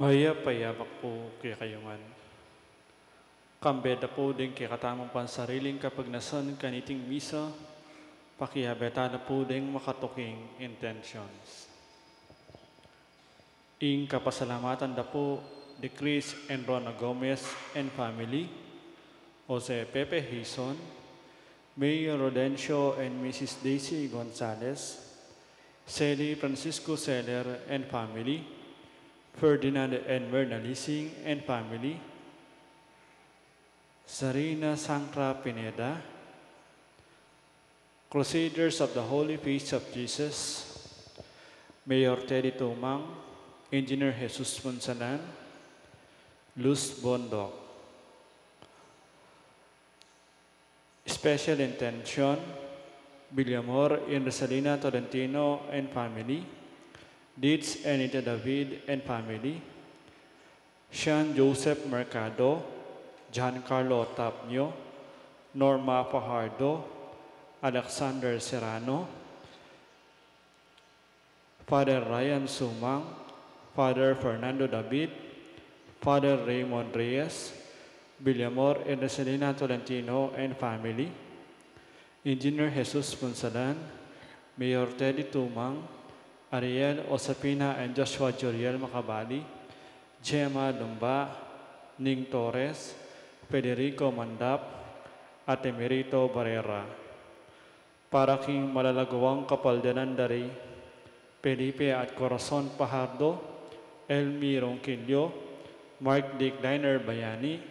Maya payapak po kaya kayungan. Kambeda po din kaya katamang pansariling kapag nasan kaniting misa, pakiyabeta na po din makatuking intentions. Ing kapasalamatan da po de Chris and Rona Gomez and family, Jose Pepe Hison, Mayor Rodencio and Mrs. Daisy Gonzalez, Sally Francisco Seller and family, Ferdinand and Myrna Lising and family, Sarina Sankra Pineda, Crusaders of the Holy Face of Jesus, Mayor Teddy Tumang, Engineer Jesus Monsalan, Luz Bondok. Special intention, Villamor and Rosalina Tolentino and family, Dietz and Ida David and family, Sean Joseph Mercado, Giancarlo Tapnio, Norma Fajardo, Alexander Serrano, Father Ryan Sumang, Father Fernando David, Father Raymond Reyes, Villamor and Rosalina Tolentino and family, Engineer Jesus Punsalan, Mayor Teddy Tumang, Ariel Osapina and Joshua Joriel Macabali, Gemma Lumba, Ning Torres, Federico Mandap, at Emerito Barrera. Para king malalagawang kapaldanan dari, Felipe at Corazon Pajardo, Elmi Ronquillo, Mark Dick Diner Bayani,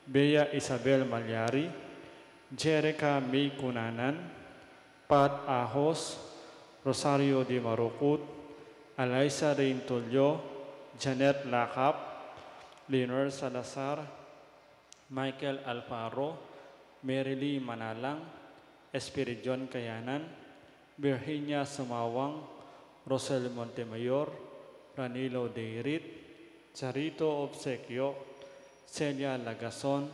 Bea Isabel Malyari, Jerica May Kunanan, Pat Ahos, Rosario Di Marukut, Alaysa Rain Tulio, Janet Lakap, Leonor Salazar, Michael Alfaro, Merily Manalang, Espiridion Kayanan, Virginia Sumawang, Rosel Montemayor, Ranilo Deirit, Charito Obsequio, Celia Lagason,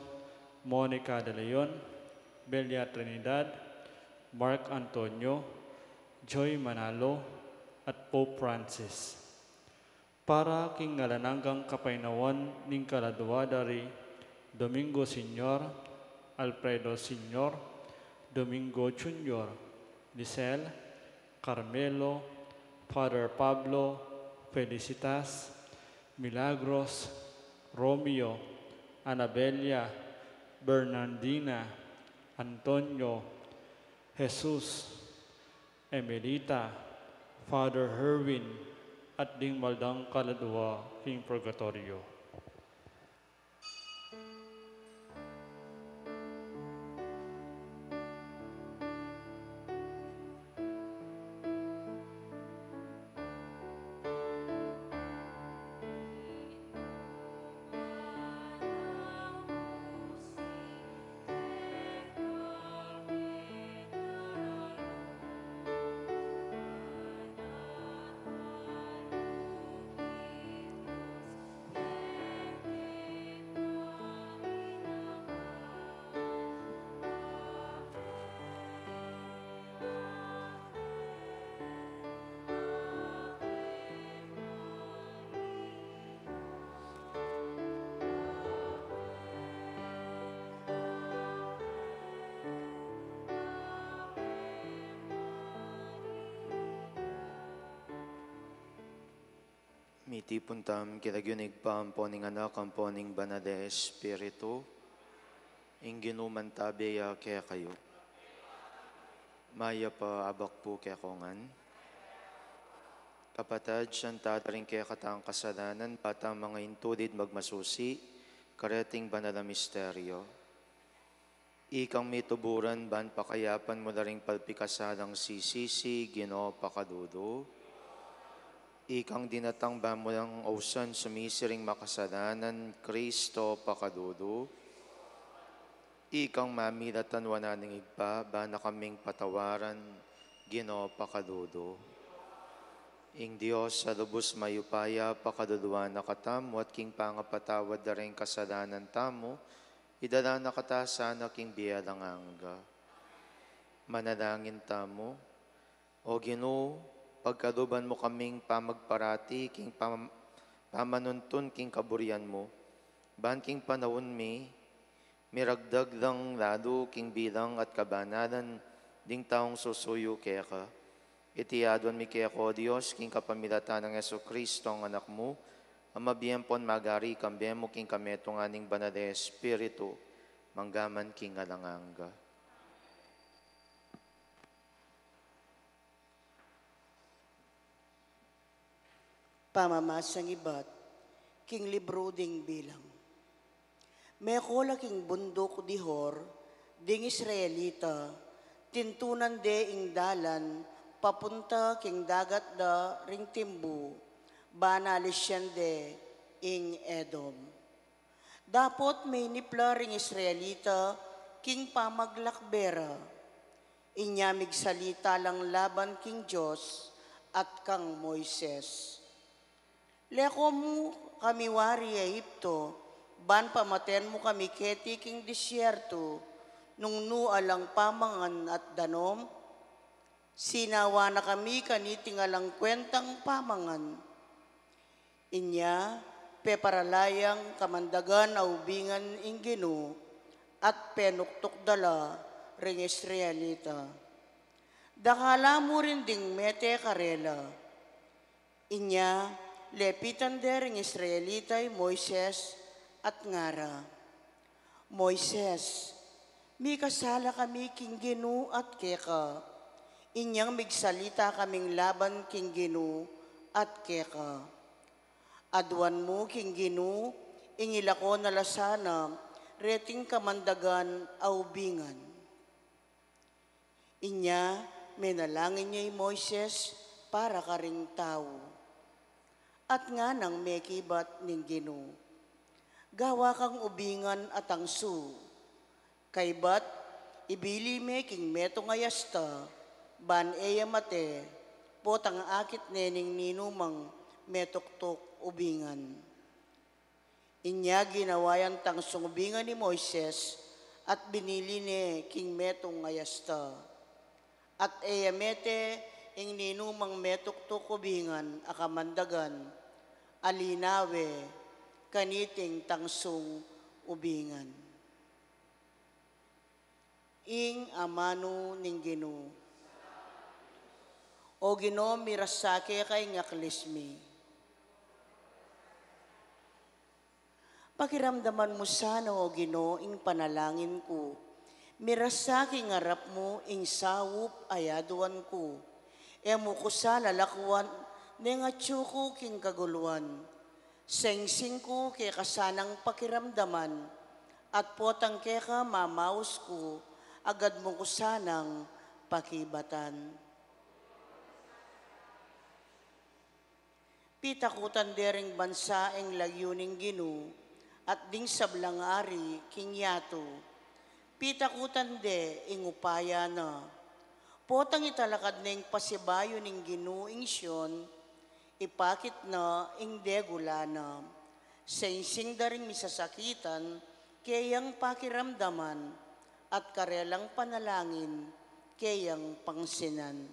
Monica De Leon, Belia Trinidad, Mark Antonio, Joy Manalo, at Pope Francis. Para king ngalananggang kapainawan ning kaladwa dari Domingo Senior, Alfredo Senior, Domingo Junior, Lisel, Carmelo, Father Pablo, Felicitas, Milagros, Romeo, Anabelia, Bernardina, Antonio, Jesus, Emelita, Father Herwin, at ding maldang kaladwa king purgatorio. Miti puntam kiragyunig pa ang poning anak ang poning banade espiritu, inginuman tabeya kaya kayo. Maya pa abak po kaya kongan. Kapatad, siyan tataring kaya katang kasalanan, patang mga intulid magmasusi, kareting banala misteryo. Ikang mituburan, ban pakayapan mo na ring palpikasalang sisisi, Ginoo pakadudo. Ikang dinatang ba mo ng ausan sumisiring makasalanan, Kristo pakadudo. Ikang mamilatan wananing igpa, ba na kaming patawaran, Ginoo pakadudo. Ing Diyos sa lubos mayupaya, pakaduluan na katam, at king pangapatawad na rin kasalanan tamo, idala na kata sana king biyalanganga. Manalangin tamo, o Ginoo, pagkaduban mo kaming pamagparati, king pamanuntun king kaburian mo, ban king panahon miragdag lang lalo king bilang at kabanalan, ding taong susuyo kaya ka. Itiadwan mi kaya ko, Diyos, king kapamilatan ng Yeso Kristo ang anak mo, ang mabiyempon magari kambiyem mo king kametong aning banal na Espiritu, manggaman king alanganga. Pamamasang ibat, king libro ding bilang. May kola king bundok dihor, ding Israelita, tintunan de ing dalan, papunta king dagat da ring timbu, banalisyan de ing Edom. Dapot may nipla ring Israelita, king pamaglakbera, inyamig salita lang laban king Diyos at kang Moises. Leko mo kami wari Ehipto, ban pamaten mo kami keti king disyerto, nung nualang pamangan at danom, sinawa na kami kanitingalang kwentang pamangan. Inya, peparalayang kamandagan aubingan ingginu, at penuktok dala ring Israelita. Dakala mo rin ding mete karela. Inya, lepitan dering Israelitay Moises at ngara. Moises, mi kasala kami king Ginu at keka. Inyang migsalita kaming laban king Ginu at keka. Adwan mo king Ginu, ingila ko nalasana, reting kamandagan aubingan. Inya, menalangin niya'y Moises para karing tao. At nga nang mekibat ning Ginu, gawa kang ubingan at angsu, kaybat ibili me king meto ngayasta, ban eya mate, potang akit nening ninumang metoktok ubingan. Inya ginawayan tang sungubingan ni Moises at binili ni king metong ngayasta. At eya mete, ing ninumang metoktok ubingan akamandagan, alinawe, kaniting tangsung ubingan. Ing amano ning Ginu. O Gino, mirasake kay ngaklismi. Pakiramdaman mo sana, O Gino, ing panalangin ko. Mirasake ngarap mo, ing sawup ayaduan ko. Emo ko sa lalakwan, nengatsuko king kaguluan. Sengsing ko kay kasanang pakiramdaman, at potang keka mamaus ko, agad mo ko sanang pakibatan. Pitakutan dering bansa ing lagyuning Ginu, at ding sablangari king yato. Pitakutan de ing upaya na, potang italakad na ing pasibayo ning Ginu ing Siyon, ipakit na ing degula na, sensing daring misasakitan, kayang pakiramdaman, at karelang panalangin, kayang pangsinan.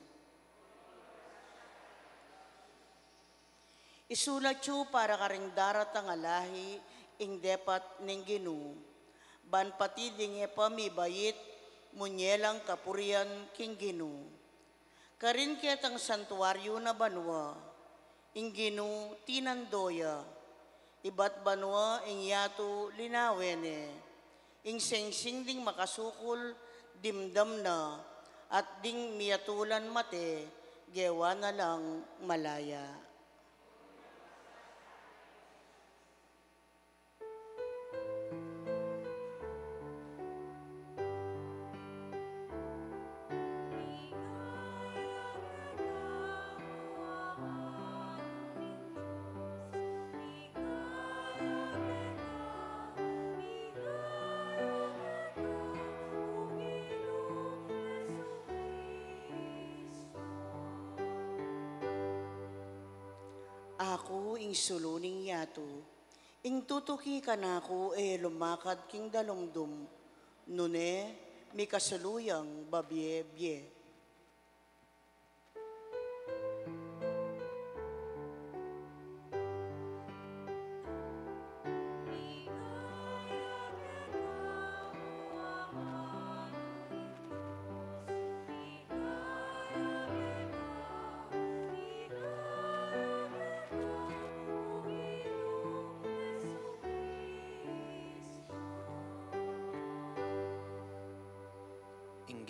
Isulat yu para karing darat ang alahi, ing depat ning Ginu, ban pati ding epamibayit, munyelang kapurian king Ginu. Karin ketang santuaryo na banwa, ing Ginu tinandoya, ibat banwa ing yato linawene, ing sengsing ding makasukol dimdam na, at ding miyatulan mate, gewa na lang malaya. Ako ing suluning yato, ing tutuki kanako lumakad king dalongdom, nune mi kasaluyang babye-bye.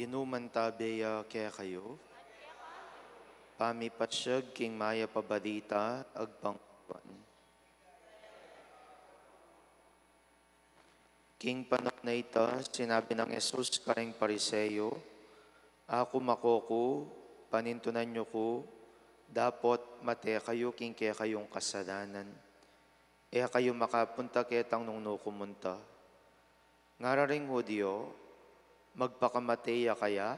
ginuman tabeya kaya kayo, pamipatsag king maya pabalita, agpangkuan. King panok na ita, sinabi ng Jesus kareng pariseyo, ako makoko, panintunan nyo ko, dapat mate kayo king kaya kayong kasalanan. E kayo makapunta ketang nung nukumunta. Ngararing Hudyo, magpakamateya kaya,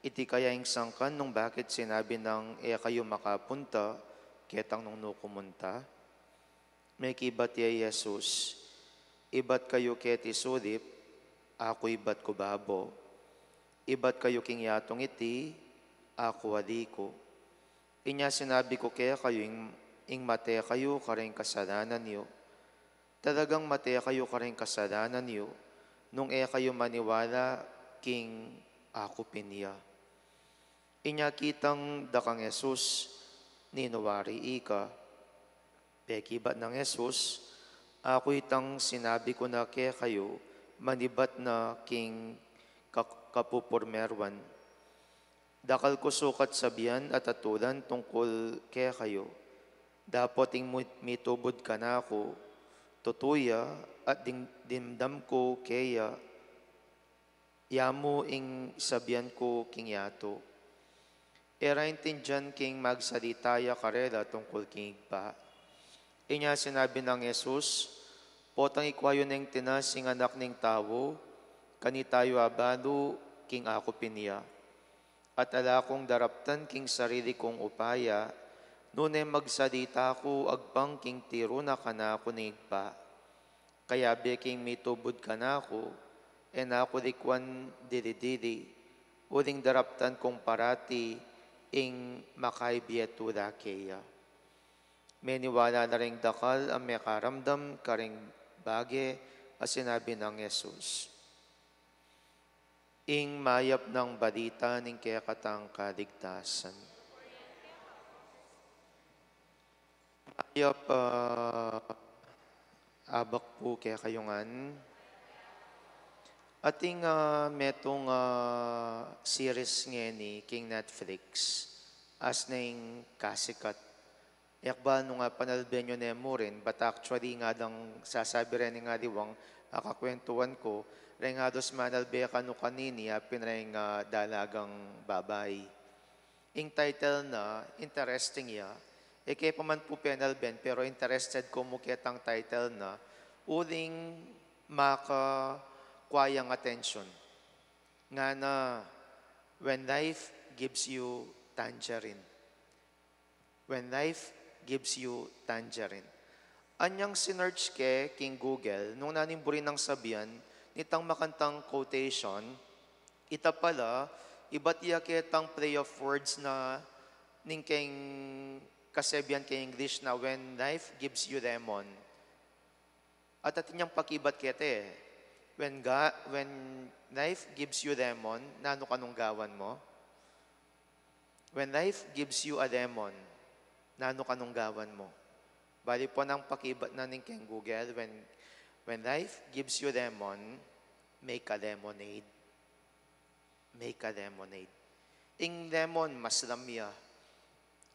iti kaya yung sangkan nung bakit sinabi ng kayo makapunta ketang nung nukumunta. May kibat ya Jesus, ibat kayo keti sudip, ako ibat ko babo. Ibat kayo king yatong iti, ako adiko. Inya sinabi ko kaya kayo ing mate kayo kareng kasalanan niyo. Talagang mate kayo kareng kasalanan niyo, nung kayo maniwala king ako pinya. Inya kitang dakang Jesus, ninuwari ika. Pekibat ng Jesus, ako itang sinabi ko na kaya kayo, manibat na king kapupurmerwan. Dakal ko sukat sabihan at atulan tungkol kaya kayo. Dapat ing mitubod ka na ako, tutuya at dimdam ko kaya, yamu ing sabihan ko king yato. Era intindihan king magsalitaya karela tungkol king igpa. Inya sinabi ng Jesus, potang ikwayo ng tinasing anak ng tao, kanitayo abado king ako pinya. At ala kong daraptan king sarili kong upaya, nune magsalita ko agpang king tiro na kanako ng igpa. Kaya beking mitubod kanako, en ako dikwan dili-dili, uling daraptan kong parati ing makaibietura kaya. May niwala na ring dakal ang may karamdam karing bage as sinabi ng Jesus. Ing mayap ng balita ning kaya katang kaligtasan. Mayap abak po kaya kayungan. Ating metong series ngeni king Netflix as ning kasikat. Yakba nung panalbenyo nemo rin, but actually nga dang sasabi rin nga diwang kakakwentuhan ko, rin nga dos manalbe kanu kanini, pinreng dalagang babay. Ing title na, interesting ya, kaya pa man po penalben, pero interested ko mukitang title na, uling makakwayang attention. Nga na, when life gives you tangerine. When life gives you tangerine. Anyang sinerch ke king Google, nung nanimburin ng sabihan, nitang makantang quotation, ita pala, iba't iya ketang play of words na ningkeng kasebihan ke English na when life gives you lemon. At atin niyang pakibat kete, when life gives you lemon, nano kanong gawan mo? When life gives you a lemon, nano kanong gawan mo? Bali po ng pakibat na ning keng Google, when life gives you lemon, make a lemonade. Make a lemonade. Ing lemon, mas lamya.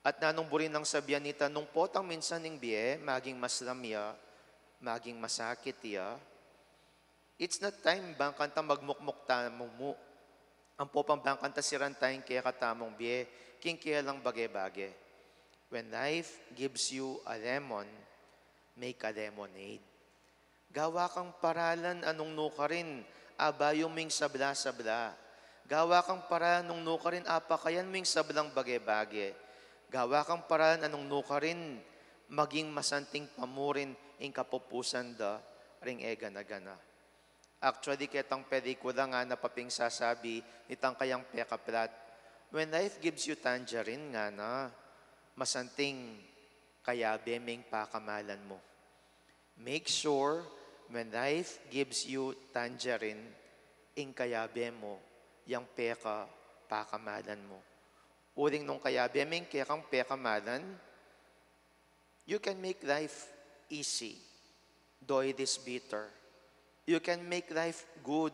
At nanong burin ng sabihan nita, nung potang minsan ning biye, maging mas lamya, maging masakit ya. It's not time bang kanta magmukmuk tamong mo. Ang popang bang kanta siran tayong kaya katamong biye, king kaya lang bage-bage. When life gives you a lemon, make a lemonade. Gawa kang paralan anong nukarin, abayo ming sabla-sabla. Gawa kang paralan anong nukarin, apakayan ming sablang bage-bage. Gawa kang paralan anong nukarin, maging masanting pamurin, ing kapupusan da, ring ega na gana. Actually, ketang pelikula nga napaping sasabi, nitang kayang pekaplat, when life gives you tangerine nga na, masanting kaya bemeng pakamalan mo. Make sure when life gives you tangerine, ing kayabe mo, yang peka pakamalan mo. Uling nung kayabe meng kekang pekamalan, you can make life easy, though it is bitter. You can make life good,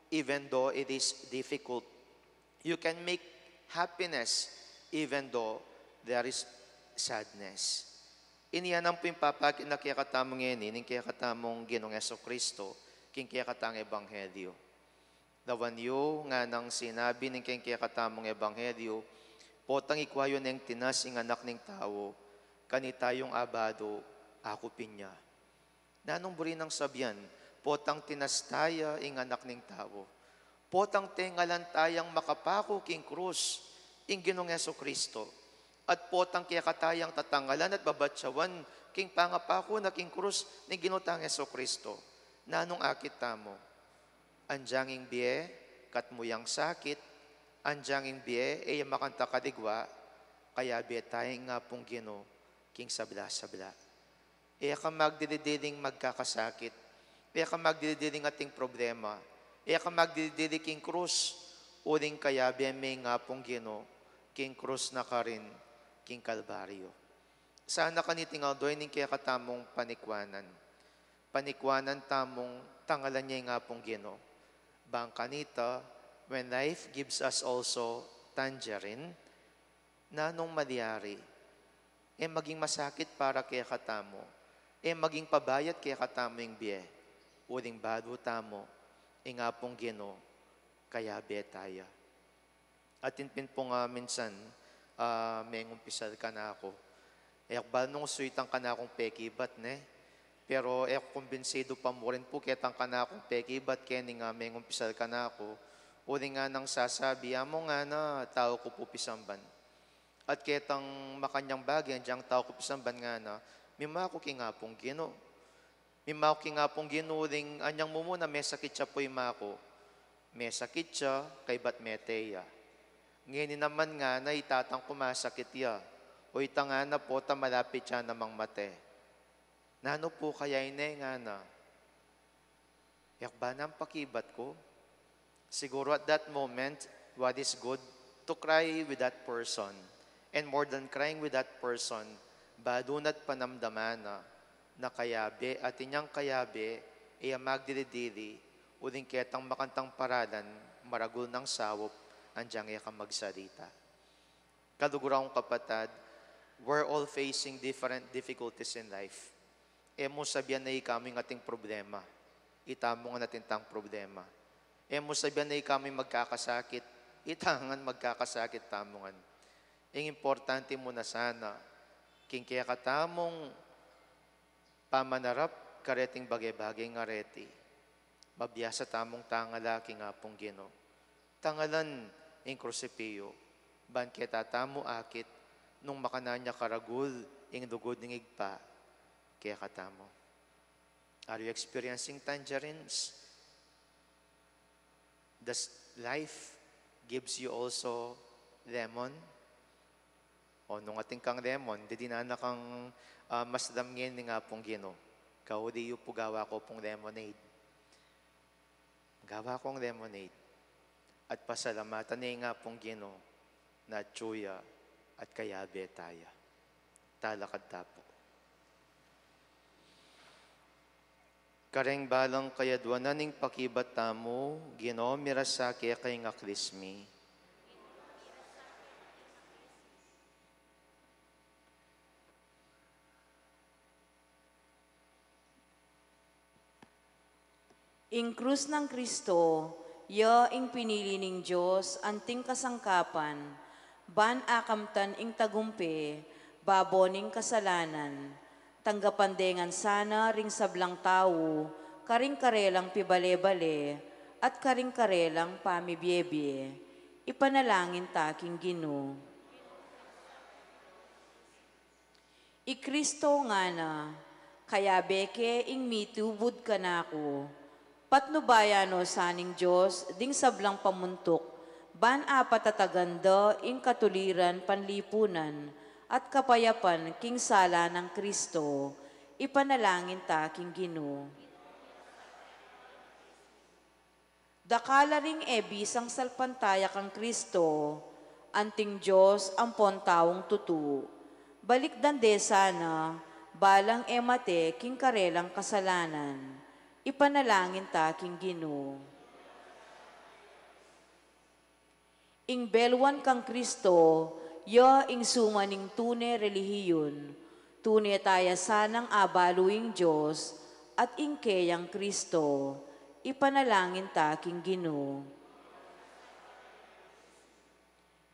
even though it is difficult. You can make happiness even though there is sadness. Iniyan ang pimpapag na kaya katamong ngayon, kaya katamong Ginoong Jesucristo, kaya katang Ebanghelyo. Dawanyo nga nang sinabi ng kaya katamong Ebanghelyo, potang ikwayo ng tinas ing anak ng tao, kanitayong abado, ako pinya. Nanong buri ng sabyan, potang tinastaya ing anak ng tao, potang tengalan tayang makapako king krus, ing Ginoong Jesucristo, at potang kaya katayang tatangalan at babatsawan, king pangapako na king krus, ni Ginotang Jesucristo, nanong akit tamo, anjanging biye, katmuyang sakit, anjanging biye, ay makanta kadigwa, kaya biye tayong nga pong Gino, king sabla-sabla. Iya ka magdididiling magkakasakit, iya ka magdididiling ating problema, iya ka magdididiling king krus, uling kaya biye may nga pong Gino, king krus na ka rin, king Kalbaryo. Sana kanitingal doon kaya katamong panikwanan. Panikwanan tamong tangalan niya nga pong Gino. Bang kanita, when life gives us also tangerine, nanong malyari, maging masakit para kaya katamo, maging pabayat kaya katamo yung biye, uling bado tamo, nga pong Gino, kaya betaya. At tinpin po nga minsan, may ngumpisal ka na ako. Ba nung suitang ka na akong pekibat, ne? Pero kumbinsido pa mo rin po, ketang ka na akong pekibat, kaya nga may ngumpisal ka na ako. Uli nga nang sasabi, amo nga na, tao ko po pisamban. At ketang makanyang bagay, diyang tao ko pisamban nga na, mima ko kingapong Gino. Mima ko kingapong Gino, uling anyang mo muna, may sakit siya po ima ko. May sakit siya, kay bat meteya. Ngayon naman nga na itatang kumasakit ya. O itanga na po ta malapit siya namang mate. Nano po kaya ine nga na? Yakba na ang pakibat ko? Siguro at that moment, what is good? To cry with that person. And more than crying with that person, badunat panamdaman na kayabe at inyang kayabe ay magdilidili uling ketang makantang paralan maragul ng sawop andyang iya ka magsalita. Kalugurang kapatad, we're all facing different difficulties in life. Mo sabihan na ikaming ating problema. Itamo nga natin tang problema. Mo sabihan na ikaming magkakasakit. Itangan magkakasakit tamongan. Ang importante mo na sana, king kaya katamong pamanarap, kareting bagay-bagay nga reti. Mabiyasa tamong tangala, king apong Gino. Tangalan, ing krusipio, ban kita tamo akit, nung makananya karagul, ing dugod ng igpa, kaya katamo. Are you experiencing tangerines? Does life gives you also lemon? O nung ating kang lemon, di dinana kang mas damngin nga pong Gino. Kauli yu po gawa ko pong lemonade. Gawa kong lemonade. At pasalamatan niya nga pong Gino na tsuya at kayabe taya. Talakad tapo. Kareng balang kayadwanan ning pakibat tamo, Gino mirasake kay nga krismi. Ing krus ng Kristo, ya ing pinili ning Diyos, anting kasangkapan, ban akamtan ing tagumpe, baboning kasalanan, tanggapandengan sana ring sablang tao, karing karelang pibale-bale, at karing karelang pamibyebye, ipanalangin taking Gino. I Kristo nga na, kaya beke ing mitubod ka na ako, patnubayano saning Diyos, ding sablang pamuntok, ban apat tataganda ing katuliran panlipunan, at kapayapan king sala ng Kristo, ipanalangin taking Gino. Dakala ring bisang salpantaya kang Kristo, anting Diyos ang pontawong tutu. Balik dande sana, balang emate king karelang kasalanan. Ipanalangin taking Gino. ing belwan kang Kristo, yo ing sumaning tune relihiyon, tune taya sanang abaluing Diyos, at ing kayang Kristo, ipanalangin taking Ginoo.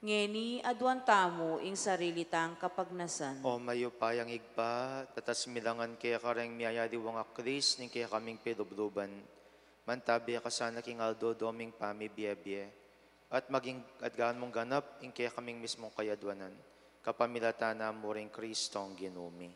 Ngeni adwan tamo ing sarili tang kapagnasan. O mayo payang igpa, tatas milangan kaya kareng miyayadi wang akris, ning kaya kaming pedobluban. Mantabi ka sana king aldo doming pami biye at maging adgaan mong ganap, ing kaya kaming mismong kayadwanan. Kapamilata mo rin Kristong ginumi.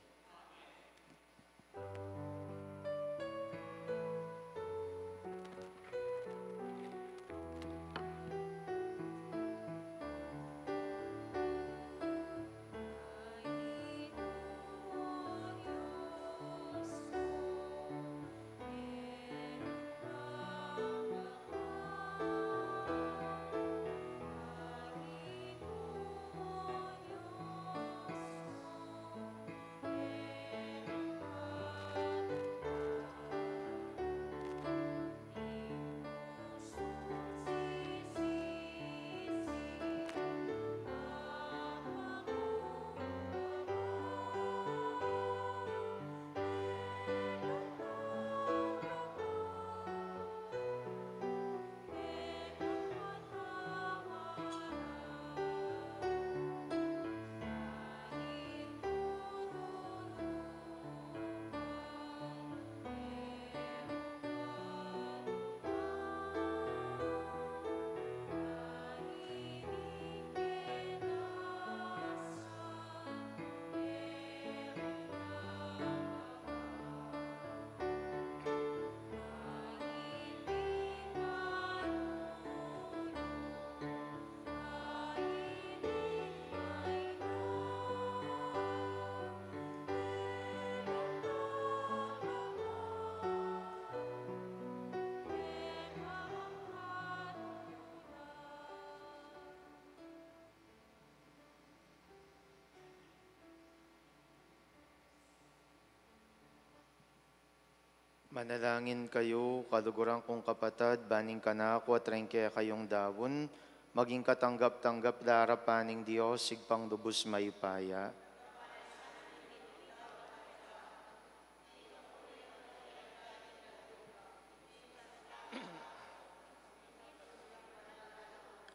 Manalangin kayo, kaluguran kong kapatid, baning kanako at rengke kayong dawon, maging katanggap-tanggap darapaning Diyos, sigpang lubos mayupaya.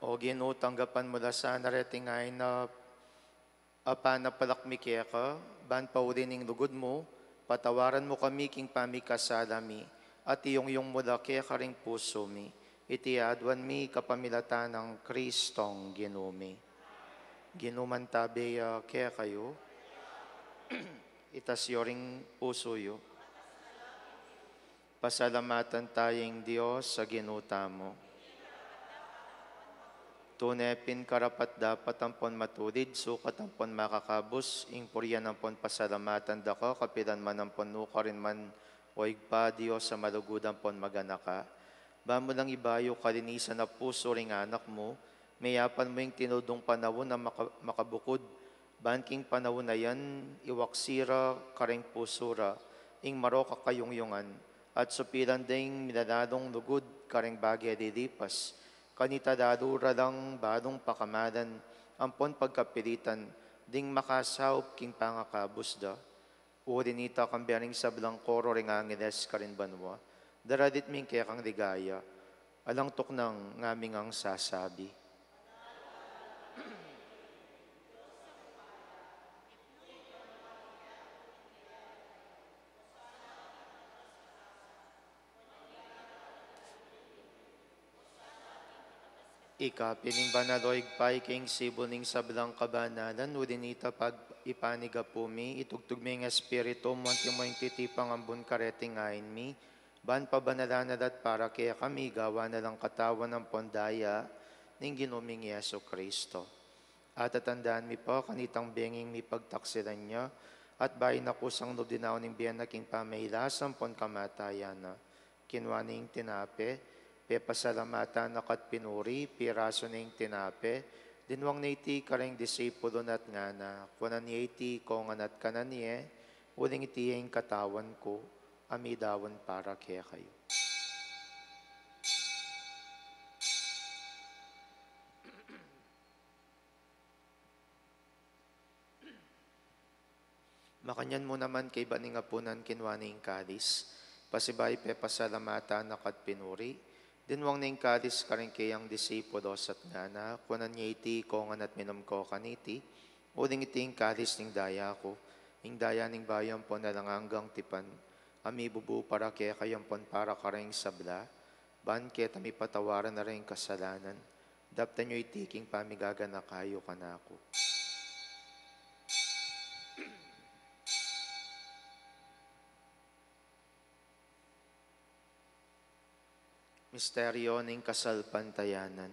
O Ginoo, tanggapan mo na sa naratingay na apanapalakmikya ka, ban paulining lugod mo, patawaran mo kami king pamikasalami, at iyong mula kaya karing puso mi, itiadwan mi kapamilata ng Kristong ginumi. Ginumantabi kaya kayo, itas yoring puso yo. Pasalamatan tayong Diyos sa ginuta mo. Tunepin karapat dapat ampon matulid, sukat ampon makakabos, ing puryan ampon pasalamatan dako, kapilan man ampon nuka rin man, o igpa Diyos sa malugudan ampon maganaka. Ba mo lang ibayo kalinisan na puso ring anak mo, mayapan mo yung tinudong panahon na makabukod, banking panahon na yan, iwaksira karing pusura, ing maroka kayong yungan, at supilan ding minadadong lugod karing bagay dilipas, kanita dadura lang badong pakamadan, ampon pagkapilitan, ding makasaop king pangakabos da. Urinita kang biyaning sa blangkoro ring angeles karin banwa, daradit ming kaya kang ligaya, alang tuknang ngaming ang sasabi. Ikapining banaloig pay king sibuning sablang kabanalan, udinita pag ipaniga pumi, itugtug mi nga espiritu, monti mo yung titipang ambun kareting ayin mi, ban pabanalanadat para kaya kami gawa na lang katawan ng pondaya, ning ginuming Yeso Kristo. At tatandaan mi po, kanitang benging mi pagtaksilan niya, at bayin ako sang lubdinaw ning biyan na king pamahilasan pon kamatayan na, kinwaning tinape, pe pasalamatan nakat pinuri, piraso ning tinape, dinwang naiti kareng disipulo nat nga na, kunan iti kong anat kananye, uling iti yung katawan ko, amidawan para kaya kayo. Makanyan mo naman kay baning apunan kinwaning kadis. Pasibay pe pasalamatan nakat pinuri. Dinwang ning kadis karing kayang disipulos at ngana. Kunan niya iti kongan at minom ko kaniti. Uding iti ing kadis ning daya ko. Ing daya ning bayan po na lang hanggang tipan. Ami bubu para kaya kayang pon para karing sabla. Ban kaya tami patawaran na rin kasalanan. Dapta nyo itiking pamigaga na kayo kanako. Misteryo ng kasalpantayanan.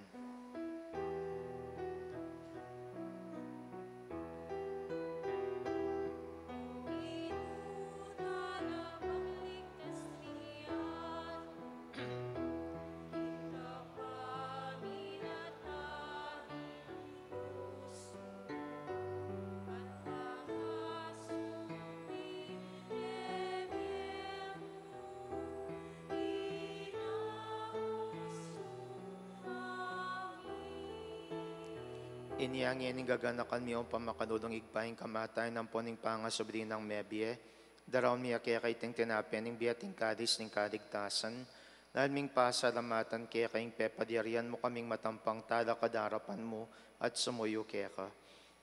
Iniyang yaning gaganakan miyong pamakanulong igpaing kamatay ng poning pangasobri ng mebye. Daraw miya kaya kay ting tinapyan ng biyating kadis ng kaligtasan. Dahil ming pasalamatan kaya kayong pepadyarian mo kaming matampang tala kadarapan mo at sumuyo kaya ka.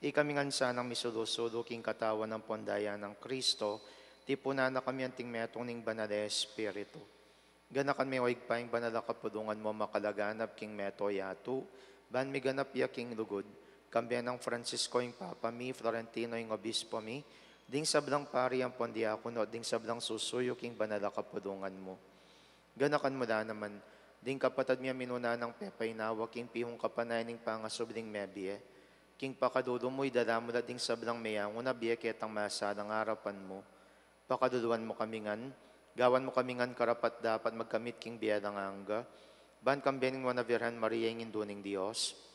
Ikaming ansanang misulusulo king katawan ng pondaya ng Kristo. Tipuna na kami anting metong ning banal Espiritu. Ganakan mi igpaing banal kapulungan mo makalaganap king meto yatu. Ban mi ganap ya king lugod. Kambiyan ng Francisco yung Papa mi, Florentino yung Obispo mi, ding sablang pari ang pondiakono, ding sablang susuyo king banala kapulungan mo. Ganakan mo na naman, ding kapatad miya minuna ng pepay nawa, king pihong kapanay ning pangasubling mebye, king pakadulo mo'y dala mo na ding sablang mayang, una biya ketang masalang harapan mo. Pakaduluan mo kamingan, gawan mo kamingan karapat dapat magkamit king biya ng angga, ban kambiyan ng Virgen Maria yung induning Diyos,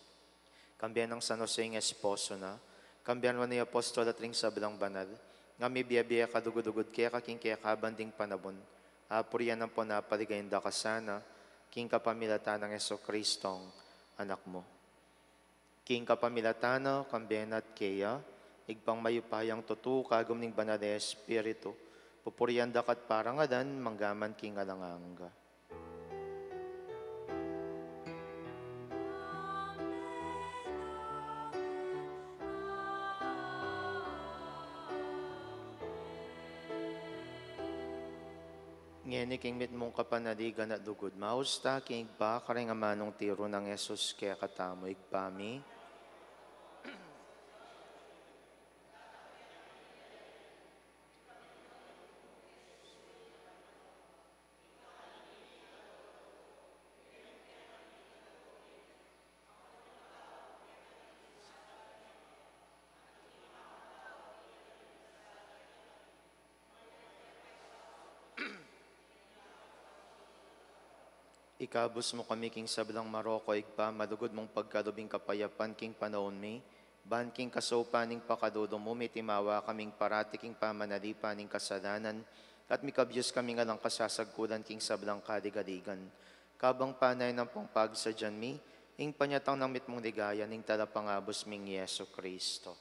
kambiyan ng San Jose ng esposo na, kambiyan mo ni Apostol at ring sablang banal, nga may biya-biya kadugod-dugod kaya kaking kaya kabanding panabon, apuriyan ng po napaligayin da kasana, king kapamilatan ng Yeso Kristong anak mo. King kapamilatana, kambiyan at kaya, igpang mayupayang tutu, kagum ning banal na Espiritu, pupuriyan dakat parangadan, manggaman king alanganga. Ngeni king mit mong kapanaligan at dugod, mausta king igpa karing amanong tiro ng Yesus kaya katamo igpami. Ikabos mo kami king sablang Maroko, igpa, malugod mong pagkalubing kapayapan king panahon mi, ban king kasopaning pakadudo mo, mitimawa kaming parati king pamanalipaning kasalanan, at mikabyos kami nga lang kasasagkulan king sablang kadigadigan. Kabang panay ng pangpag sa dyan mi, ing panyatang ng mitmong ligaya, ning talapangabos ming Yeso Kristo.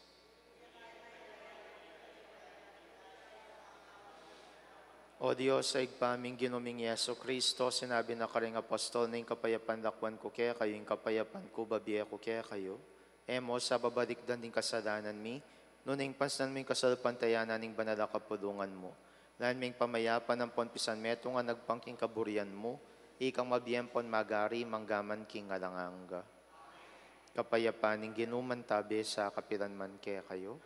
O Diyos, sa igpaming ginuming Yeso Kristo, sinabi na karing apostol na yung kapayapan lakwan ko kaya kayo, yung kapayapan ko babiya ko kaya kayo. Emo, sa babalikdan din kasalanan mi, nuning pasnan mo yung kasalpantayanan ng banala kapulungan mo. Dahil ming pamayapan ng ponpisan meto nga nagpangking kaburian mo, ikang mabiyempon magari manggaman king alanganga. Kapayapan ng ginuman tabi sa kapilan man kaya kayo.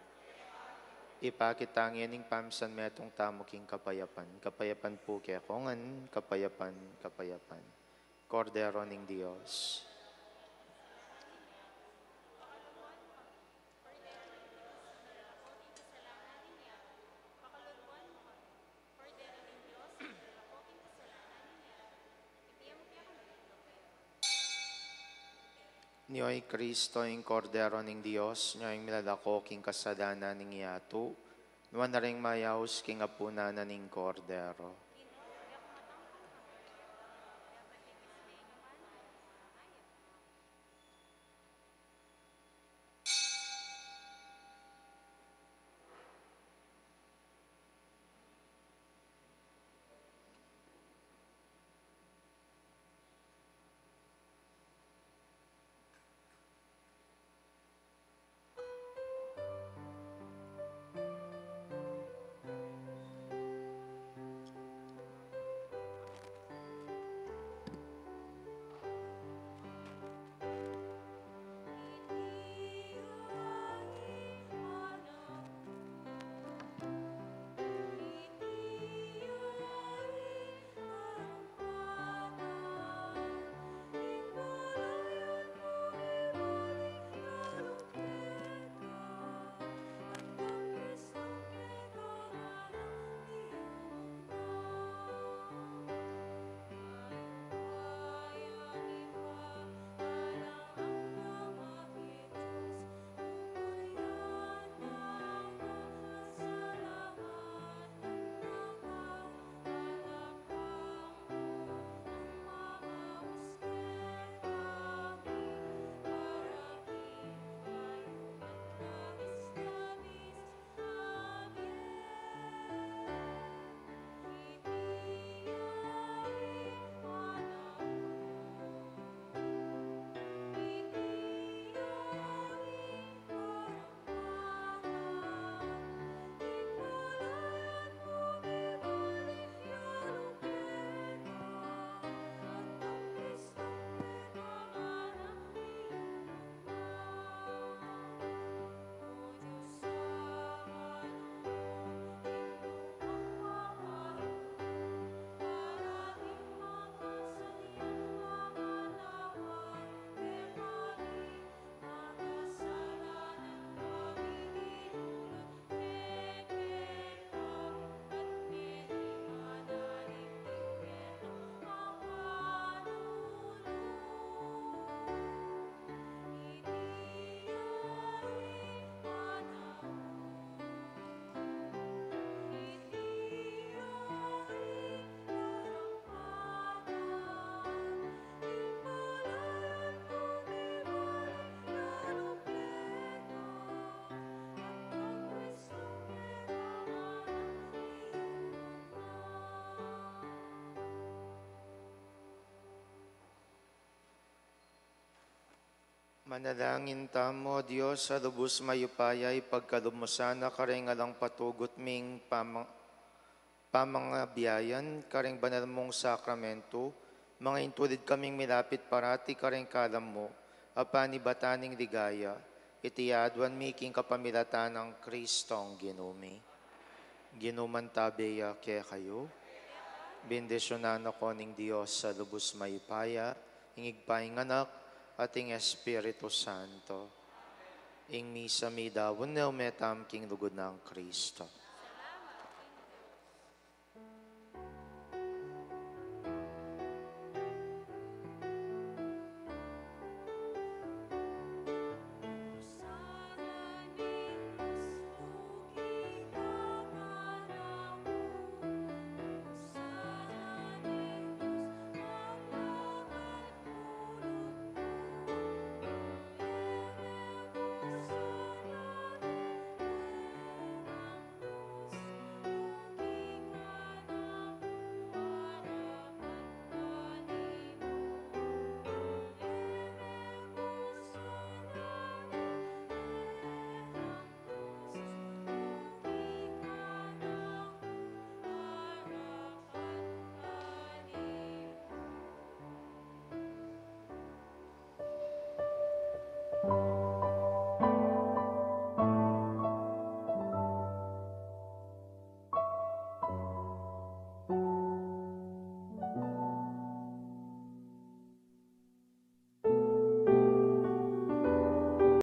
Ipakitangin ng pamsan metong tamuking kapayapan. Kapayapan po kaya kongan, kapayapan, kapayapan. Kordero ng Diyos. Niyo'y Kristo yung kordero ng Diyos, niyo'y milalako king kasalanan ng iyatu, nuwan na rin mayaws king apunanan ng kordero. Manalangin tamo, Diyos, sa lubos mayupayay, pagkalumosana, karing alang patugot ming pamangabiyayan, karing banal mong sakramento, mga intulid kaming milapit parati, karing kalam mo, apani bataning ligaya, itiadwan miking kapamilatan ng Kristong ginumi. Ginumantabeya kaya kayo, bendisyonan ako ning Diyos sa lubos mayupaya, ingigpaing anak, ating Espiritu Santo. Ing misa mi dawon na umetam king lugod ng Kristo.